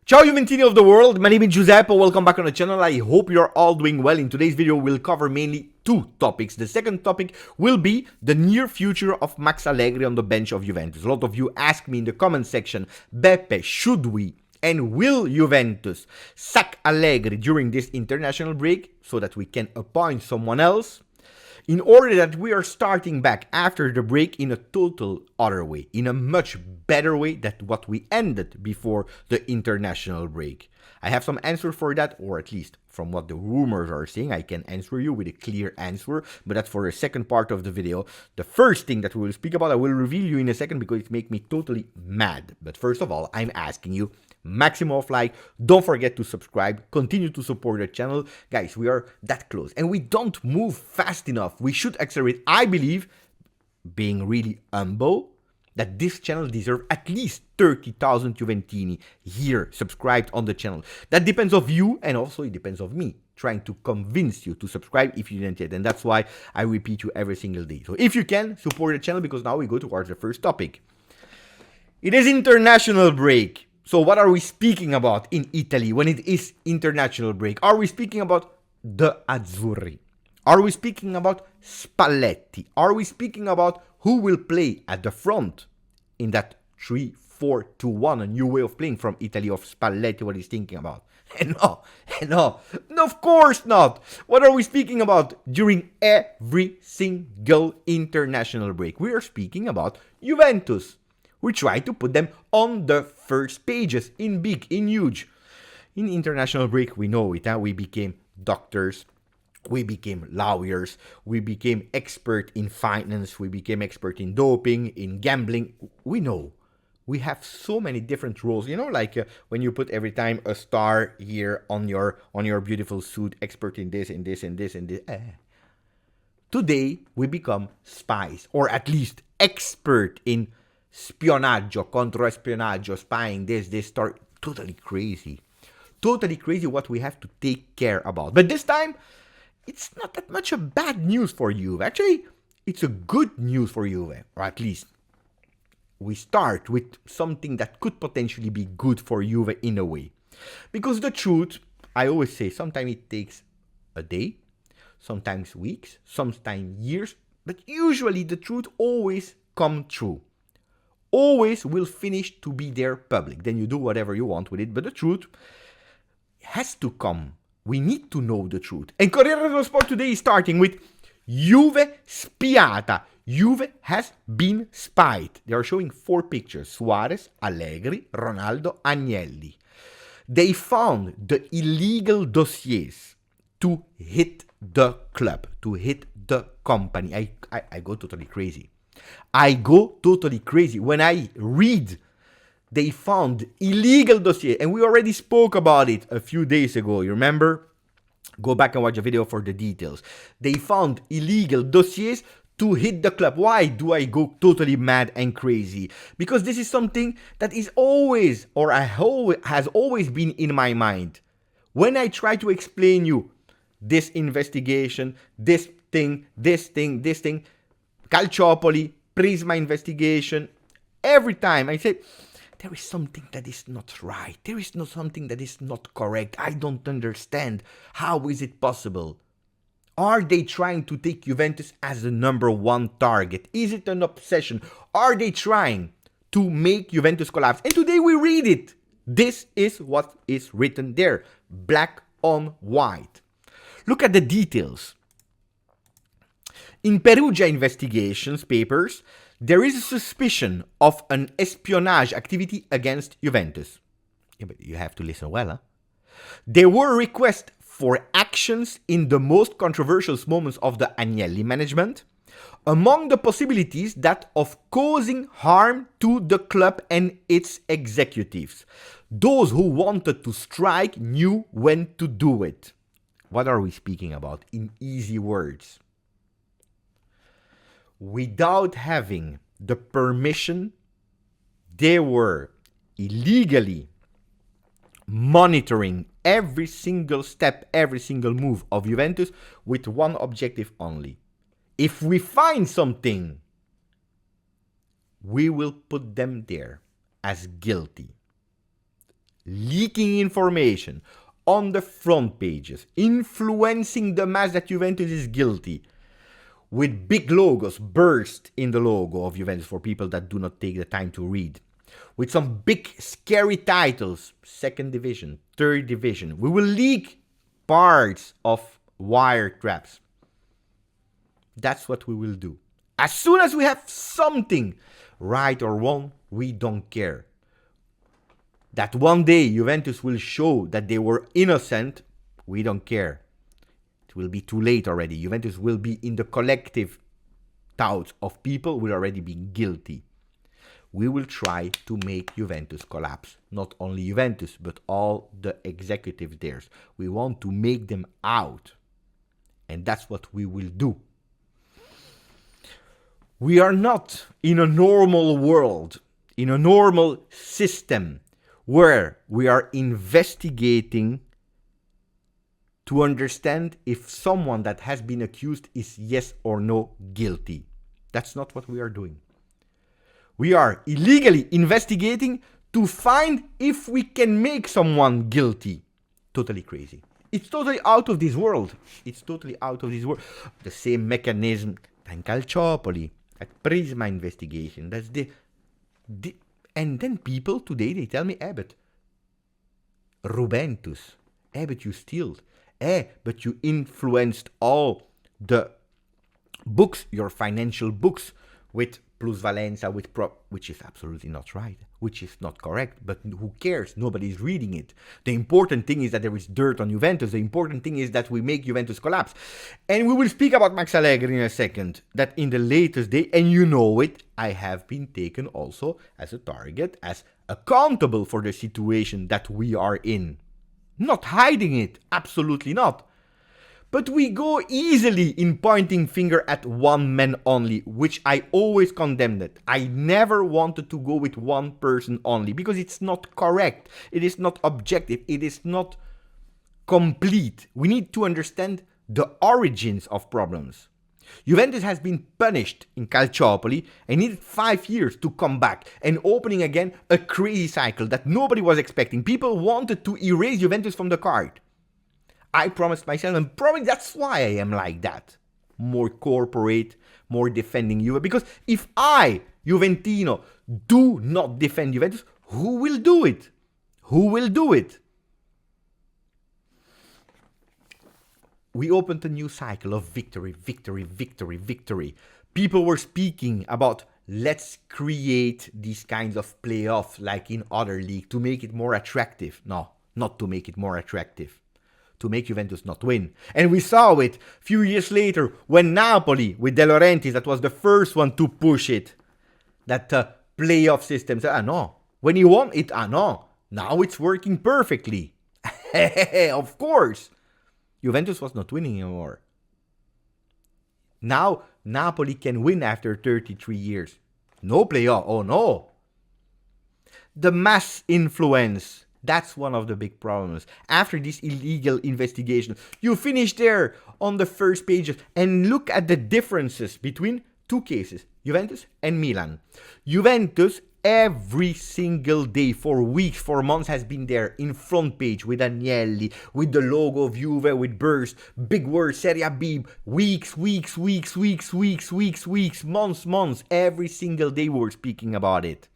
Ciao Juventini of the world, my name is Giuseppe, welcome back on the channel. I hope you're all doing well. In today's video we'll cover mainly two topics. The second topic will be the near future of Max Allegri on the bench of Juventus. A lot of you ask me in the comment section, Beppe, should we and will Juventus sack Allegri during this international break so that we can appoint someone else? In order that we are starting back after the break in a total other way, in a much better way than what we ended before the international break. I have some answer for that, or at least from what the rumors are saying, I can answer you with a clear answer, but that's for the second part of the video. The first thing that we will speak about, I will reveal you in a second because it makes me totally mad. But first of all, I'm asking you, maximum of like, don't forget to subscribe, continue to support the channel. Guys, we are that close and we don't move fast enough. We should accelerate. I believe, being really humble, that this channel deserves at least 30,000 Juventini here subscribed on the channel. That depends on you, and also it depends on me trying to convince you to subscribe if you didn't yet. And that's why I repeat you every single day. So if you can, support the channel, because now we go towards the first topic. It is international break. So what are we speaking about in Italy when it is international break? Are we speaking about the Azzurri? Are we speaking about Spalletti? Are we speaking about who will play at the front in that 3-4-2-1, a new way of playing from Italy of Spalletti, what he's thinking about? No, of course not. What are we speaking about during every single international break? We are speaking about Juventus. We try to put them on the first pages, in big, in huge. In international break, we know it, huh? We became doctors, we became lawyers, we became expert in finance, we became expert in doping, in gambling. We know. We have so many different roles, like when you put every time a star here on your beautiful suit, expert in this, and this, and this, and this. Today, we become spies, or at least expert in spionaggio, controespionaggio, spying, this, totally crazy. Totally crazy what we have to take care about. But this time, it's not that much a bad news for Juve. Actually, it's a good news for Juve, or at least we start with something that could potentially be good for Juve in a way. Because the truth, I always say, sometimes it takes a day, sometimes weeks, sometimes years, but usually the truth always comes true. Always will finish to be there public. Then you do whatever you want with it, but the truth has to come. We need to know the truth. And Corriere dello Sport today is starting with Juve spiata. Juve has been spied. They are showing 4 pictures. Suarez, Allegri, Ronaldo, Agnelli. They found the illegal dossiers to hit the club, to hit the company. I go totally crazy. I go totally crazy when I read they found illegal dossier, and we already spoke about it a few days ago, you remember? Go back and watch a video for the details. They found illegal dossiers to hit the club. Why do I go totally mad and crazy? Because this is something that is always, or has always been in my mind. When I try to explain you this investigation, this thing, Calciopoli, Prisma investigation, every time I say, there is something that is not right. There is something that is not correct. I don't understand. How is it possible? Are they trying to take Juventus as the #1 target? Is it an obsession? Are they trying to make Juventus collapse? And today we read it. This is what is written there, black on white. Look at the details. In Perugia investigations papers, there is a suspicion of an espionage activity against Juventus. Yeah, but you have to listen well, huh? There were requests for actions in the most controversial moments of the Agnelli management. Among the possibilities, that of causing harm to the club and its executives. Those who wanted to strike knew when to do it. What are we speaking about in easy words? Without having the permission, they were illegally monitoring every single step, every single move of Juventus with one objective only. If we find something, we will put them there as guilty. leaking information on the front pages, influencing the mass that Juventus is guilty, with big logos burst in the logo of Juventus for people that do not take the time to read, with some big scary titles, second division, third division. We will leak parts of wire traps. That's what we will do. As soon as we have something, right or wrong, we don't care. That one day Juventus will show that they were innocent, we don't care. It will be too late already. Juventus will be in the collective thoughts of people will already be guilty. We will try to make Juventus collapse. Not only Juventus, but all the executives there. We want to make them out. And that's what we will do. We are not in a normal world, in a normal system, where we are investigating to understand if someone that has been accused is yes or no guilty. That's not what we are doing. We are illegally investigating to find if we can make someone guilty. Totally crazy. It's totally out of this world. It's totally out of this world. The same mechanism than Calciopoli, at Prisma investigation. That's the and then people today, they tell me, but Juventus, but you stealed, but you influenced all the books, your financial books, with plusvalenza, with which is absolutely not right, which is not correct, but who cares? Nobody's reading it. The important thing is that there is dirt on Juventus. The important thing is that we make Juventus collapse. And we will speak about Max Allegri in a second, that in the latest day, and you know it, I have been taken also as a target, as accountable for the situation that we are in. Not hiding it, absolutely not. But we go easily in pointing finger at one man only, which I always condemned it. I never wanted to go with one person only, because it's not correct. It is not objective. It is not complete. We need to understand the origins of problems. Juventus has been punished in Calciopoli and needed 5 years to come back and opening again a crazy cycle that nobody was expecting. People wanted to erase Juventus from the card. I promised myself, and probably that's why I am like that. More corporate, more defending Juve. Because if I, Juventino, do not defend Juventus, who will do it? Who will do it? We opened a new cycle of victory, victory, victory, victory. People were speaking about let's create these kinds of playoffs like in other leagues to make it more attractive. No, not to make it more attractive. To make Juventus not win. And we saw it a few years later when Napoli, with De Laurentiis, that was the first one to push it. That playoff system said, no. When he won it, no. Now it's working perfectly. Of course. Juventus was not winning anymore. Now Napoli can win after 33 years. No playoff. Oh no. The mass influence. That's one of the big problems. After this illegal investigation, you finish there on the first pages and look at the differences between two cases, Juventus and Milan. Juventus, every single day for weeks, for months, has been there in front page with Agnelli, with the logo of Juve, with burst, big words, Serie B, weeks, months, every single day we were speaking about it.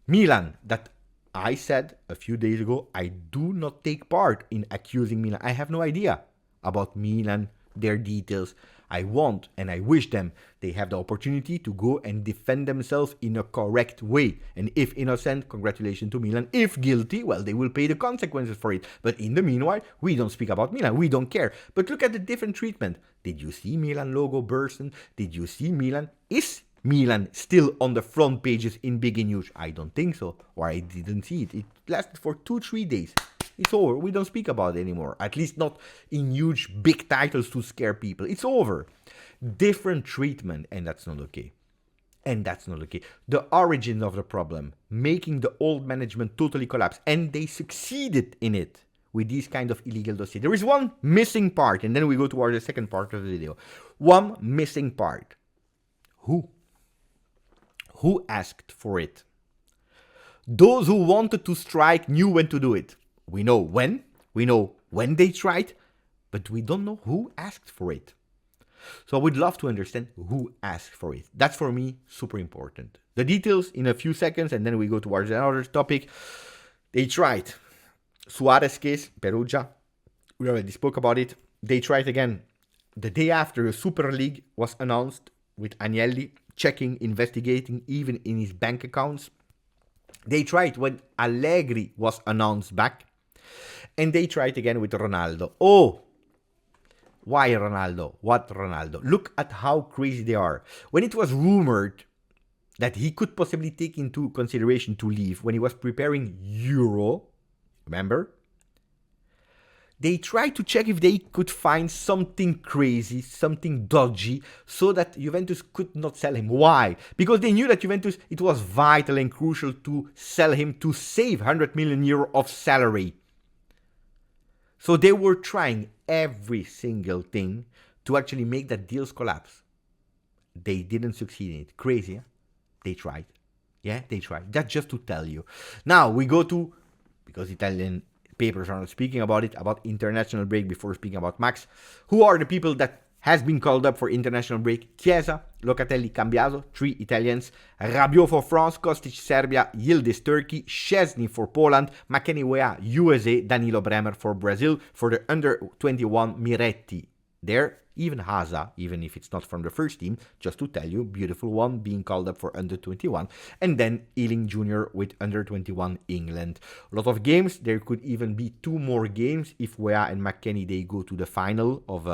Milan, that I said a few days ago, I do not take part in accusing Milan. I have no idea about Milan, their details. I want and I wish them they have the opportunity to go and defend themselves in a correct way. And if innocent, congratulations to Milan. If guilty, well, they will pay the consequences for it. But in the meanwhile, we don't speak about Milan. We don't care. But look at the different treatment. Did you see Milan logo bursting? Did you see Milan? Is Milan still on the front pages in big news? I don't think so, or I didn't see it. It lasted for 2-3 days. It's over. We don't speak about it anymore. At least not in huge big titles to scare people. It's over. Different treatment, and that's not okay. And that's not okay. The origin of the problem, making the old management totally collapse, and they succeeded in it with these kind of illegal dossiers. There is one missing part, and then we go towards the second part of the video. One missing part. Who? Who asked for it? Those who wanted to strike knew when to do it. We know when they tried, but we don't know who asked for it. So I would love to understand who asked for it. That's for me super important. The details in a few seconds, and then we go towards another topic. They tried. Suarez case, Perugia. We already spoke about it. They tried again the day after the Super League was announced, with Agnelli checking, investigating, even in his bank accounts. They tried when Allegri was announced back. And they tried again with Ronaldo. Oh, why Ronaldo? What Ronaldo? Look at how crazy they are. When it was rumored that he could possibly take into consideration to leave when he was preparing Euro, remember? They tried to check if they could find something crazy, something dodgy, so that Juventus could not sell him. Why? Because they knew that Juventus, it was vital and crucial to sell him to save 100 million euro of salary. So they were trying every single thing to actually make that deals collapse. They didn't succeed in it. Crazy, yeah? They tried. Yeah, they tried. That's just to tell you. Now we go to, because Italian papers are not speaking about it, about international break before speaking about Max. Who are the people that has been called up for international break? Chiesa, Locatelli, Cambiaso, 3 Italians. Rabiot for France, Kostic, Serbia, Yildiz, Turkey, Szczesny for Poland, McKennie Weah, USA, Danilo Bremer for Brazil. For the under-21, Miretti there. Even Haza, even if it's not from the first team, just to tell you, beautiful one being called up for under-21. And then Ealing Jr. with under-21 England. A lot of games. There could even be 2 more games if Weah and McKennie, they go to the final of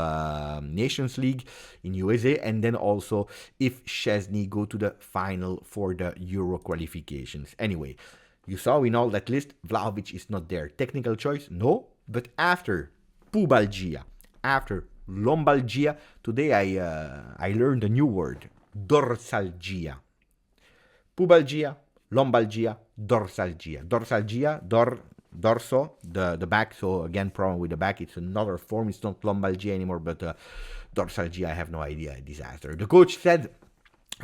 Nations League in USA. And then also if Szczesny go to the final for the Euro qualifications. Anyway, you saw in all that list, Vlahovic is not there. Technical choice? No. But after pubalgia, after lombalgia. Today I learned a new word, dorsalgia. Pubalgia, lombalgia, dorsalgia. Dorsalgia, dorso, the back. So again, problem with the back. It's another form. It's not lombalgia anymore, but dorsalgia, I have no idea. Disaster. The coach said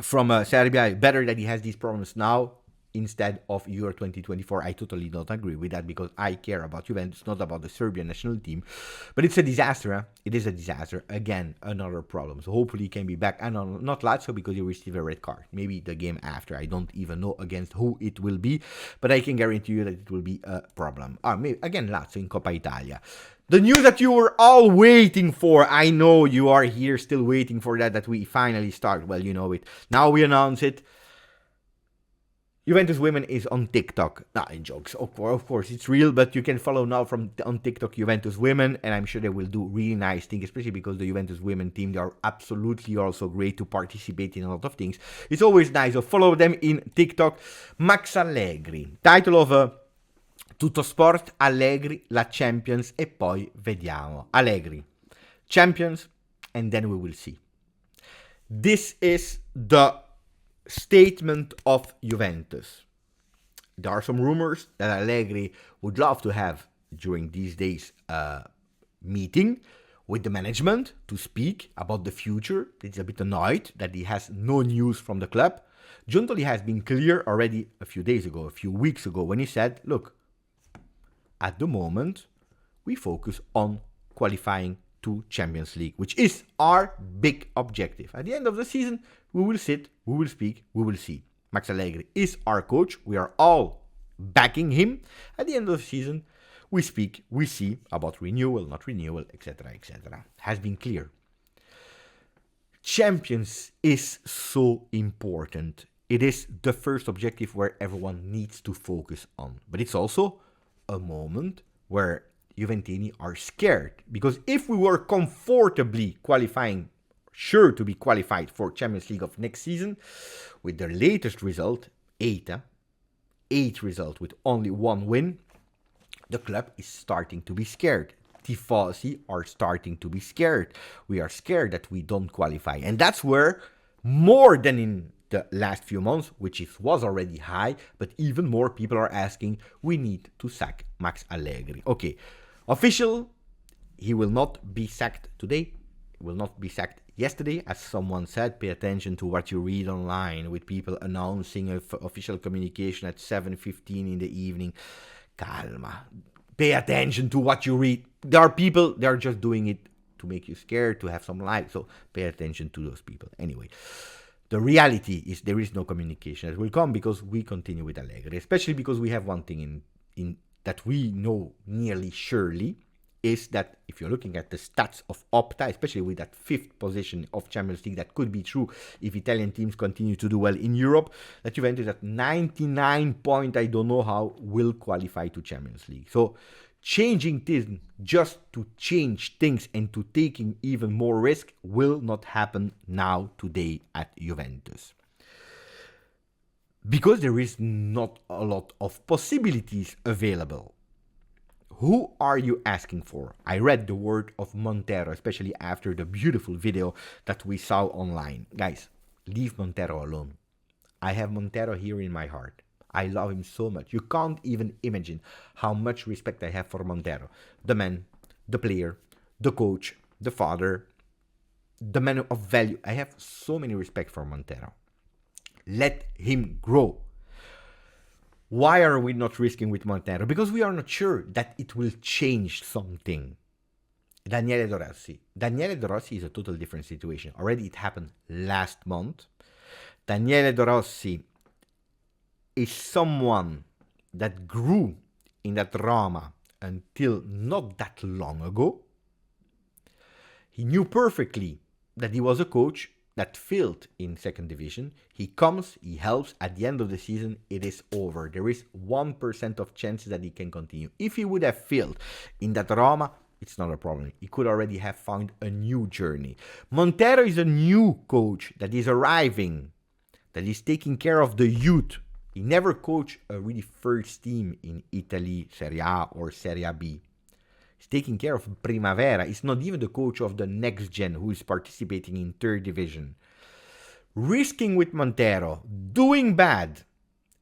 from Serbia, better that he has these problems now instead of Euro 2024. I totally don't agree with that because I care about Juventus, not about the Serbian national team. But it's a disaster. Huh? It is a disaster. Again, another problem. So hopefully he can be back. And not Lazio because he received a red card. Maybe the game after. I don't even know against who it will be. But I can guarantee you that it will be a problem. Maybe, again, Lazio in Coppa Italia. The news that you were all waiting for. I know you are here still waiting for that we finally start. Well, you know it. Now we announce it. Juventus Women is on TikTok. In jokes, of course, it's real, but you can follow now on TikTok Juventus Women, and I'm sure they will do really nice things, especially because the Juventus Women team, they are absolutely also great to participate in a lot of things. It's always nice, so follow them in TikTok. Max Allegri, title of Tutto Sport, Allegri, la Champions, e poi vediamo. Allegri, Champions, and then we will see. This is the statement of Juventus. There are some rumors that Allegri would love to have during these days a meeting with the management to speak about the future. He's a bit annoyed that he has no news from the club. Giuntoli has been clear already a few weeks ago, when he said, look, at the moment, we focus on qualifying to Champions League, which is our big objective. At the end of the season, we will sit, we will speak, we will see. Max Allegri is our coach. We are all backing him. At the end of the season, we speak, we see about renewal, not renewal, etc., etc. Has been clear. Champions is so important. It is the first objective where everyone needs to focus on. But it's also a moment where Juventini are scared. Because if we were comfortably qualifying, sure to be qualified for Champions League of next season, with their latest result, 8 result with only 1 win, the club is starting to be scared. Tifosi are starting to be scared. We are scared that we don't qualify. And that's where, more than in the last few months, which was already high, but even more people are asking, we need to sack Max Allegri. Okay, official, he will not be sacked today. Will not be sacked Yesterday, as someone said, pay attention to what you read online with people announcing official communication at 7:15 in the evening. Calma. Pay attention to what you read. There are people, they're just doing it to make you scared, to have some likes. So pay attention to those people. Anyway, the reality is there is no communication that will come because we continue with Allegri, especially because we have one thing in that we know nearly surely, is that if you're looking at the stats of Opta, especially with that 5th position of Champions League, that could be true if Italian teams continue to do well in Europe, that Juventus at 99 point, I don't know how, will qualify to Champions League. So changing things just to change things and to taking even more risk will not happen now, today at Juventus. Because there is not a lot of possibilities available. Who are you asking for? I read the word of Montero, especially after the beautiful video that we saw online. Guys, leave Montero alone. I have Montero here in my heart. I love him so much. You can't even imagine how much respect I have for Montero. The man, the player, the coach, the father, the man of value. I have so many respect for Montero. Let him grow. Why are we not risking with Montero? Because we are not sure that it will change something. Daniele De Rossi. Daniele De Rossi is a total different situation. Already it happened last month. Daniele De Rossi is someone that grew in that Roma until not that long ago. He knew perfectly that he was a coach that failed in second division. He comes, he helps. At the end of the season, it is over. There is 1% of chances that he can continue. If he would have failed in that Roma, it's not a problem. He could already have found a new journey. Montero is a new coach that is arriving, that is taking care of the youth. He never coached a really first team in Italy, Serie A or Serie B. He's taking care of Primavera. He's not even the coach of the next gen who is participating in third division. Risking with Montero, doing bad,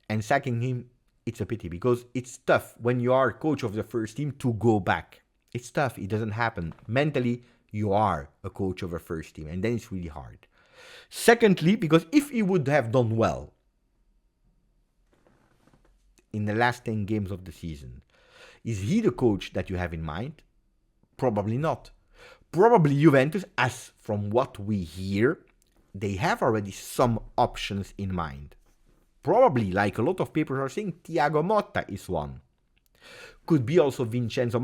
and sacking him, it's a pity because it's tough when you are coach of the first team to go back. It's tough. It doesn't happen. Mentally, you are a coach of a first team, and then it's really hard. Secondly, because if he would have done well in the last 10 games of the season, is he the coach that you have in mind? Probably not. Probably Juventus, as from what we hear, they have already some options in mind. Probably, like a lot of papers are saying, Thiago Motta is one. Could be also Vincenzo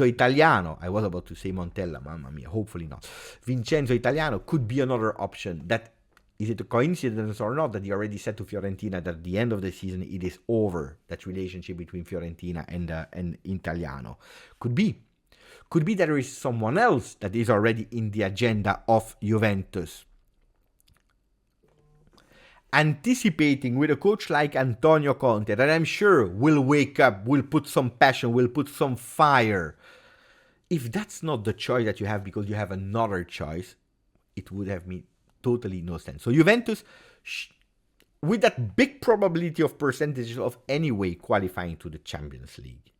Italiano. I was about to say Montella, mamma mia, hopefully not. Vincenzo Italiano could be another option. That is it a coincidence or not that he already said to Fiorentina that at the end of the season it is over, that relationship between Fiorentina and Italiano? Could be. Could be that there is someone else that is already in the agenda of Juventus. Anticipating with a coach like Antonio Conte, that I'm sure will wake up, will put some passion, will put some fire. If that's not the choice that you have because you have another choice, it would have made totally no sense. So Juventus, with that big probability of percentages of anyway qualifying to the Champions League,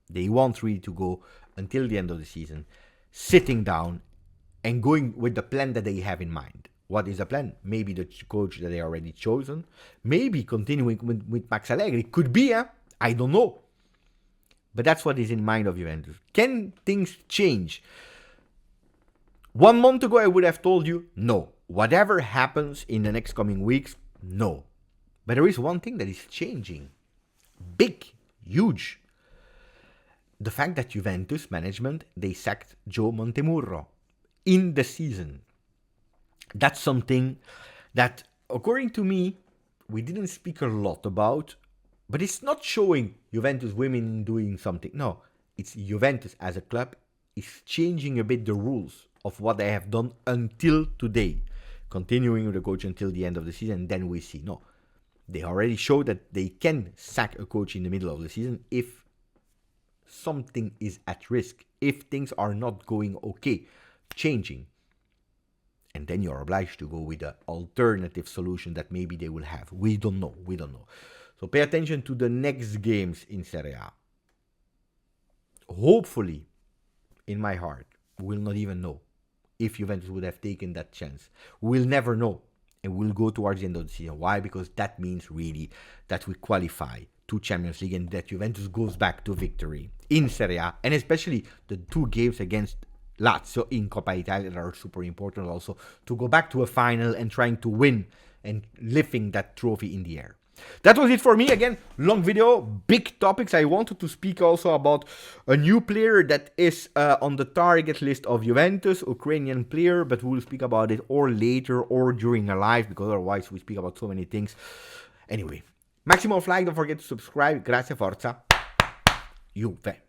they want really to go until the end of the season, sitting down and going with the plan that they have in mind. What is the plan? Maybe the coach that they already chosen. Maybe continuing with Max Allegri. Could be, I don't know. But that's what is in mind of Juventus. Can things change? 1 month ago, I would have told you, no. Whatever happens in the next coming weeks, no. But there is one thing that is changing. Big, huge. The fact that Juventus management, they sacked Joe Montemurro in the season. That's something that, according to me, we didn't speak a lot about, but it's not showing Juventus women doing something. No, it's Juventus as a club is changing a bit the rules of what they have done until today, continuing with the coach until the end of the season, and then we see. No, they already showed that they can sack a coach in the middle of the season if something is at risk, if things are not going okay, changing. And then you're obliged to go with an alternative solution that maybe they will have. We don't know. So pay attention to the next games in Serie A. Hopefully, in my heart, we'll not even know if Juventus would have taken that chance. We'll never know. And we'll go towards the end of the season. Why? Because that means really that we qualify to Champions League and that Juventus goes back to victory in Serie A. And especially the 2 games against Lazio in Coppa Italia that are super important also, to go back to a final and trying to win and lifting that trophy in the air. That was it for me. Again, long video, big topics. I wanted to speak also about a new player that is on the target list of Juventus, Ukrainian player, but we'll speak about it or later or during a live, because otherwise we speak about so many things. Anyway, maximum of like, don't forget to subscribe. Grazie, forza, Juve.